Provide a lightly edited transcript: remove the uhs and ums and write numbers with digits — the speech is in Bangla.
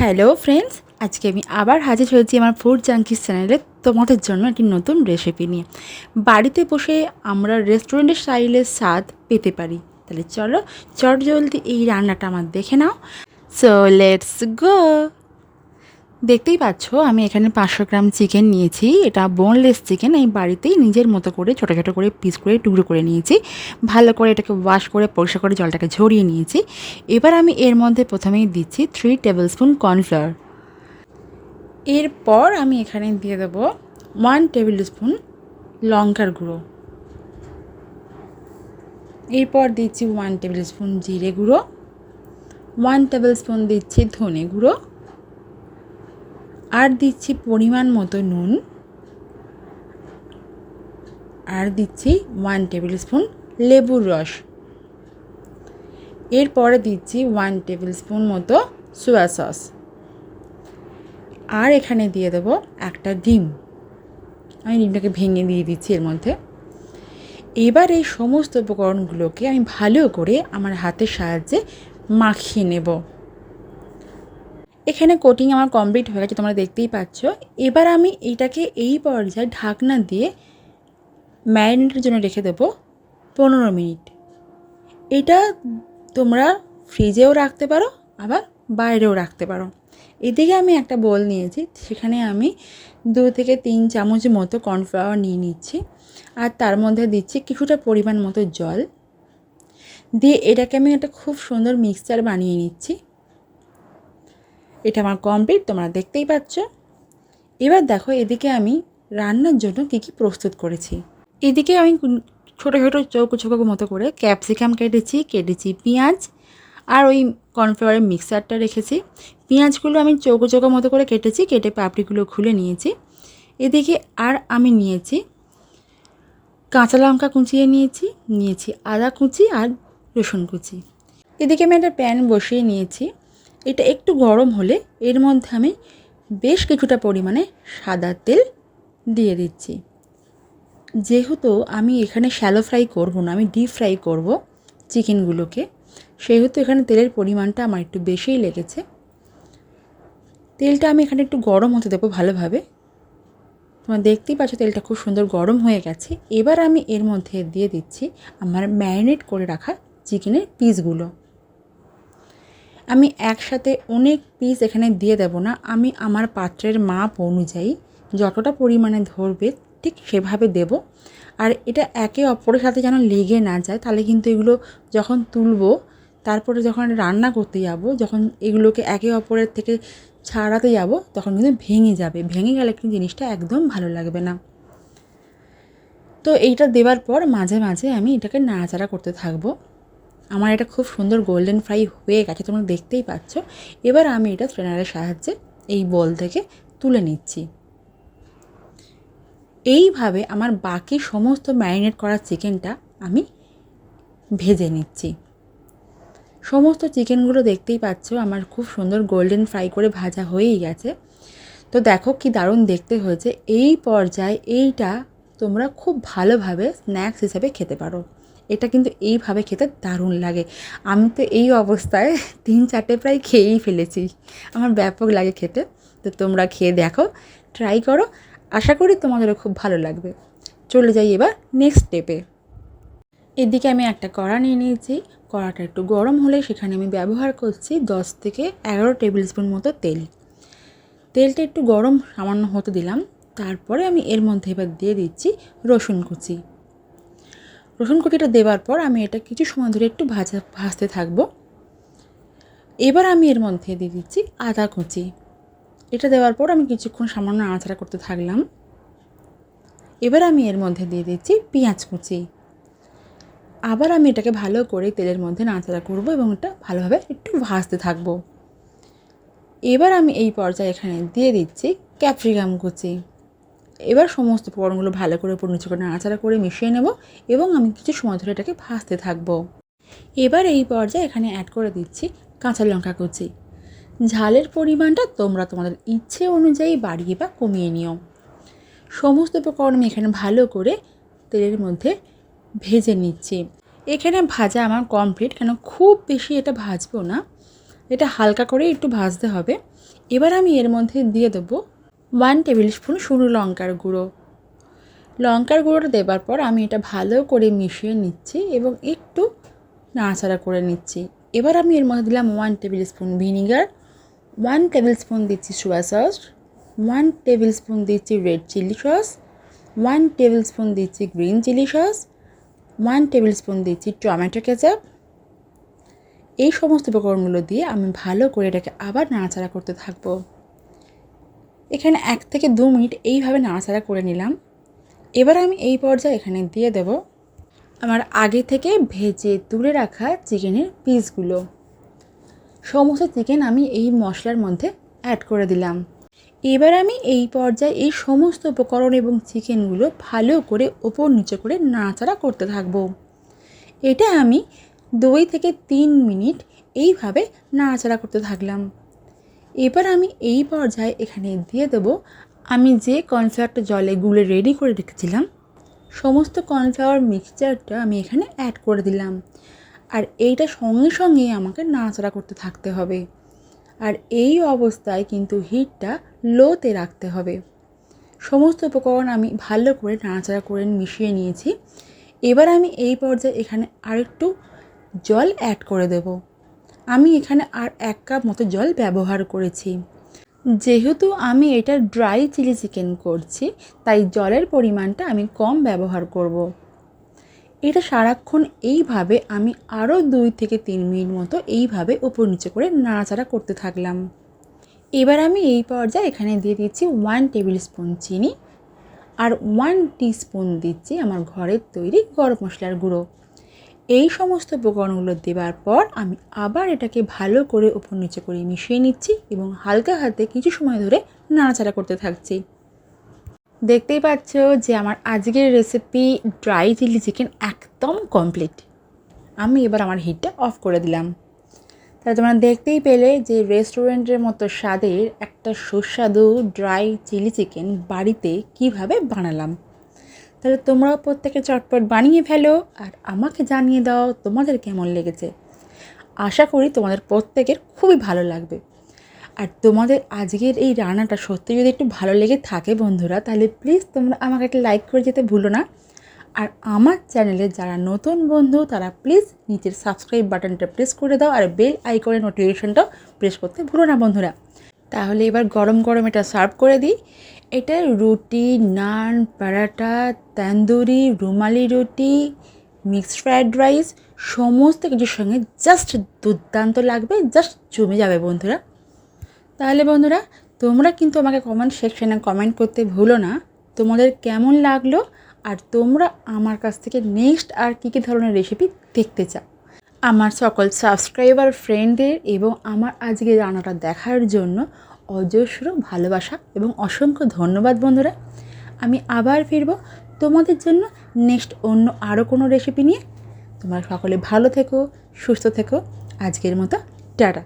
হ্যালো ফ্রেন্ডস, আজকে আমি আবার হাজির হয়েছি আমার ফুড জাঙ্কিস চ্যানেলে তোমাদের জন্য একটি নতুন রেসিপি নিয়ে। বাড়িতে বসে আমরা রেস্টুরেন্টের স্টাইলের স্বাদ পেতে পারি। তাহলে চলো চটজলদি এই রান্নাটা আমার দেখে নাও। So let's go. দেখতেই পাচ্ছ আমি এখানে 500 গ্রাম চিকেন নিয়েছি। এটা বোনলেস চিকেন। আমি বাড়িতেই নিজের মতো করে ছোটো ছোটো করে পিস করে টুকরো করে নিয়েছি। ভালো করে এটাকে ওয়াশ করে পরিষ্কার করে জলটাকে ঝরিয়ে নিয়েছি। এবার আমি এর মধ্যে প্রথমেই দিচ্ছি 3 টেবিল স্পুন কর্নফ্লাওয়ার। এরপর আমি এখানে দিয়ে দেবো 1 টেবিল স্পুন লঙ্কার গুঁড়ো। এরপর দিচ্ছি 1 টেবিল স্পুন জিরে গুঁড়ো, 1 টেবিল স্পুন দিচ্ছি ধনে গুঁড়ো, আর দিচ্ছি পরিমাণ মতো নুন, আর দিচ্ছি 1 টেবিল স্পুন লেবুর রস। এরপরে দিচ্ছি 1 টেবিল স্পুন মতো সোয়া সস, আর এখানে দিয়ে দেবো একটা ডিম। আমি ডিমটাকে ভেঙে দিয়ে দিচ্ছি এর মধ্যে। এবার এই সমস্ত উপকরণগুলোকে আমি ভালো করে আমার হাতের সাহায্যে মাখিয়ে নেব। এখানে কোটিং আমার কমপ্লিট হয়ে গেছে, তোমরা দেখতেই পাচ্ছ। এবার আমি এইটাকে এই পর্যায়ে ঢাকনা দিয়ে ম্যারিনেটের জন্য রেখে দেবো 15 মিনিট। এটা তোমরা ফ্রিজেও রাখতে পারো, আবার বাইরেও রাখতে পারো। এদিকে আমি একটা বোল নিয়েছি, সেখানে আমি 2 থেকে 3 চামচ মতো কর্নফ্লাওয়ার নিয়ে নিচ্ছি, আর তার মধ্যে দিচ্ছি কিছুটা পরিমাণ মতো জল দিয়ে এটাকে আমি একটা খুব সুন্দর মিক্সচার বানিয়ে নিচ্ছি। এটা আমার কমপ্লিট, তোমরা দেখতেই পাচ্ছ। এবার দেখো এদিকে আমি রান্নার জন্য কী কী প্রস্তুত করেছি। এদিকে আমি ছোটো ছোটো চৌকো চৌকো মতো করে ক্যাপসিকাম কেটেছি পেঁয়াজ, আর ওই কর্নফ্লাওয়ারের মিক্সচারটা রেখেছি। পেঁয়াজগুলো আমি চৌকো চৌকো মতো করে কেটে পাপড়িগুলো খুলে নিয়েছি। এদিকে আর আমি নিয়েছি কাঁচা লঙ্কা কুচিয়ে নিয়েছি আদা কুচি আর রসুন কুচি। এদিকে আমি একটা প্যান বসিয়ে নিয়েছি। এটা একটু গরম হলে এর মধ্যে আমি বেশ কিছুটা পরিমাণে সাদা তেল দিয়ে দিচ্ছি। যেহেতু আমি এখানে শ্যালো ফ্রাই করব না, আমি ডিপ ফ্রাই করব চিকেনগুলোকে, সেহেতু এখানে তেলের পরিমাণটা আমার একটু বেশিই লেগেছে। তেলটা আমি এখানে একটু গরম হতে দেবো ভালোভাবে। তোমরা দেখতেই পাচ্ছ তেলটা খুব সুন্দর গরম হয়ে গেছে। এবার আমি এর মধ্যে দিয়ে দিচ্ছি আমার ম্যারিনেট করে রাখা চিকেনের পিসগুলো। আমি একসাথে অনেক পিস এখানে দিয়ে দেব না, আমি আমার পাত্রের মাপ অনুযায়ী যতটা পরিমাণে ধরবে ঠিক সেভাবে দেব। আর এটা একে অপরের সাথে যেন লেগে না যায়, তাহলে কিন্তু এগুলো যখন তুলবো, তারপরে যখন রান্না করতে যাব, যখন এগুলোকে একে অপরের থেকে ছাড়াতে যাব, তখন কিন্তু ভেঙে যাবে। ভেঙে গেলে কিন্তু জিনিসটা একদম ভালো লাগবে না। তো এইটা দেওয়ার পর মাঝে মাঝে আমি এটাকে নাড়াচাড়া করতে থাকবো। আমার এটা খুব সুন্দর গোল্ডেন ফ্রাই হয়ে গেছে, তোমরা দেখতেই পাচ্ছ। এবার আমি এটা স্ট্রেনারের সাহায্যে এই বোল থেকে তুলে নিচ্ছি। এইভাবে আমার বাকি সমস্ত ম্যারিনেট করা চিকেনটা আমি ভেজে নিচ্ছি। সমস্ত চিকেনগুলো দেখতেই পাচ্ছ আমার খুব সুন্দর গোল্ডেন ফ্রাই করে ভাজা হয়েই গেছে। তো দেখো কি দারুণ দেখতে হয়েছে। এই পর্যায়ে এইটা তোমরা খুব ভালোভাবে স্ন্যাক্স হিসেবে খেতে পারো। এটা কিন্তু এইভাবে খেতে দারুণ লাগে। আমি তো এই অবস্থায় 3-4টে প্রায় খেয়েই ফেলেছি। আমার ব্যাপক লাগে খেতে। তো তোমরা খেয়ে দেখো, ট্রাই করো, আশা করি তোমাদেরও খুব ভালো লাগবে। চলে যাই এবার নেক্সট স্টেপে। এদিকে আমি একটা কড়া নিয়ে নিয়েছি। কড়াটা একটু গরম হলে সেখানে আমি ব্যবহার করছি 10 থেকে 11 টেবিল স্পুন মতো তেল। তেলটা একটু গরম সামান্য হতে দিলাম। তারপরে আমি এর মধ্যে এবার দিয়ে দিচ্ছি রসুন কুচি। রসুন কুচিটা দেওয়ার পর আমি এটা কিছু সময় ধরে একটু ভাজতে থাকবো। এবার আমি এর মধ্যে দিয়ে দিচ্ছি আদা কুচি। এটা দেওয়ার পর আমি কিছুক্ষণ সামান্য নাড়াচাড়া করতে থাকলাম। এবার আমি এর মধ্যে দিয়ে দিচ্ছি পেঁয়াজ কুচি। আবার আমি এটাকে ভালো করে তেলের মধ্যে নাড়াচাড়া করবো এবং এটা ভালোভাবে একটু ভাজতে থাকবো। এবার আমি এই পর্যায়ে এখানে দিয়ে দিচ্ছি ক্যাপসিকাম কুচি। এবার সমস্ত উপকরণগুলো ভালো করে উপর নিচে করে নাড়াচাড়া করে মিশিয়ে নেব এবং আমি কিছু সময় ধরে এটাকে ভাজতে থাকবো। এবার এই পর্যায়ে এখানে অ্যাড করে দিচ্ছি কাঁচা লঙ্কা কুচি। ঝালের পরিমাণটা তোমরা তোমাদের ইচ্ছে অনুযায়ী বাড়িয়ে বা কমিয়ে নিও। সমস্ত উপকরণ আমি এখানে ভালো করে তেলের মধ্যে ভেজে নিচ্ছি। এখানে ভাজা আমার কমপ্লিট, কেন খুব বেশি এটা ভাজবো না, এটা হালকা করে একটু ভাজতে হবে। এবার আমি এর মধ্যে দিয়ে দেবো 1 টেবিল স্পুন শুকনো লঙ্কার গুঁড়ো। লঙ্কার গুঁড়োটা দেবার পর আমি এটা ভালো করে মিশিয়ে নিচ্ছি এবং একটু নাড়াচাড়া করে নিচ্ছি। এবার আমি এর মধ্যে দিলাম 1 tablespoon vinegar, 1 tablespoon দিচ্ছি সোয়া সস, 1 টেবিল স্পুন দিচ্ছি red chilli sauce, 1 tablespoon দিচ্ছি green chilli sauce, 1 tablespoon দিচ্ছি টমেটো কেচাপ। এই সমস্ত উপকরণগুলো দিয়ে আমি ভালো করে এটাকে আবার নাড়াচাড়া করতে থাকবো। এখানে 1 থেকে 2 মিনিট এইভাবে নাড়াচাড়া করে নিলাম। এবার আমি এই পর্যায়ে এখানে দিয়ে দেব আমার আগে থেকে ভেজে তুলে রাখা চিকেনের পিসগুলো। সমস্ত চিকেন আমি এই মশলার মধ্যে অ্যাড করে দিলাম। এবার আমি এই পর্যায়ে এই সমস্ত উপকরণ এবং চিকেনগুলো ভালো করে ওপর নিচে করে নাড়াচাড়া করতে থাকবো। এটা আমি 2 থেকে 3 মিনিট এইভাবে নাড়াচাড়া করতে থাকলাম। এবার আমি এই পর্যায়ে এখানে দিয়ে দেবো আমি যে কর্নফ্লাওয়ারটা জলে গুলে রেডি করে রেখেছিলাম, সমস্ত কর্নফ্লাওয়ার মিক্সচারটা আমি এখানে অ্যাড করে দিলাম। আর এইটা সঙ্গে সঙ্গেই আমাকে নাড়াচাড়া করতে থাকতে হবে। আর এই অবস্থায় কিন্তু হিটটা লোতে রাখতে হবে। সমস্ত উপকরণ আমি ভালো করে নাড়াচাড়া করে মিশিয়ে নিয়েছি। এবার আমি এই পর্যায়ে এখানে আরেকটু জল অ্যাড করে দেব। আমি এখানে আর 1 কাপ মতো জল ব্যবহার করেছি। যেহেতু আমি এটা ড্রাই চিলি চিকেন করছি, তাই জলের পরিমাণটা আমি কম ব্যবহার করব। এটা সারাক্ষণ এইভাবে আমি আরও 2 থেকে 3 মিনিট মতো এইভাবে উপর নিচে করে নাড়াচাড়া করতে থাকলাম। এবার আমি এই পর্যায়ে এখানে দিয়ে দিচ্ছি 1 টেবিল স্পুন চিনি আর 1 টিস্পুন দিচ্ছি আমার ঘরের তৈরি গরম মশলার গুঁড়ো। এই সমস্ত উপকরণগুলো দেওয়ার পর আমি আবার এটাকে ভালো করে উপর নিচে করে মিশিয়ে নিচ্ছি এবং হালকা হাতে কিছু সময় ধরে নাড়াচাড়া করতে থাকছি। দেখতেই পাচ্ছ যে আমার আজকের রেসিপি ড্রাই চিলি চিকেন একদম কমপ্লিট। আমি এবার আমার হিটটা অফ করে দিলাম। তাহলে তোমরা দেখতেই পেলে যে রেস্টুরেন্টের মতো স্বাদের একটা সুস্বাদু ড্রাই চিলি চিকেন বাড়িতে কিভাবে বানালাম। তাহলে তোমরাও প্রত্যেকে চটপট বানিয়ে ফেলো আর আমাকে জানিয়ে দাও তোমাদের কেমন লেগেছে। আশা করি তোমাদের প্রত্যেকের খুবই ভালো লাগবে। আর তোমাদের আজকের এই রান্নাটা সত্যি যদি একটু ভালো লেগে থাকে বন্ধুরা, তাহলে প্লিজ তোমরা আমাকে একটা লাইক করে যেতে ভুলো না। আর আমার চ্যানেলে যারা নতুন বন্ধু তারা প্লিজ নিচের সাবস্ক্রাইব বাটনটা প্রেস করে দাও আর বেল আইকনের নোটিফিকেশনটাও প্রেস করতে ভুলো না বন্ধুরা। তাহলে এবার গরম গরম এটা সার্ভ করে দিই। এটা রুটি, নান, পরাঠা, তন্দুরি, রুমালি রুটি, মিক্সড ফ্রায়েড রাইস সমস্ত কিছুর সঙ্গে জাস্ট দুর্দান্ত লাগবে, জাস্ট জমে যাবে বন্ধুরা। তাহলে বন্ধুরা তোমরা কিন্তু আমাকে কমেন্ট সেকশনে কমেন্ট করতে ভুলো না তোমাদের কেমন লাগলো আর তোমরা আমার কাছ থেকে নেক্সট আর কী কী ধরনের রেসিপি দেখতে চাও। আমার সকল সাবস্ক্রাইবার ফ্রেন্ডদের এবং আমার আজকে রান্নাটা দেখার জন্য অজস্র ভালোবাসা এবং অসংখ্য ধন্যবাদ বন্ধুরা। আমি আবার ফিরবো তোমাদের জন্য নেক্সট অন্য আরও কোনো রেসিপি নিয়ে। তোমরা সকলে ভালো থেকো, সুস্থ থেকো। আজকের মতো টাটা।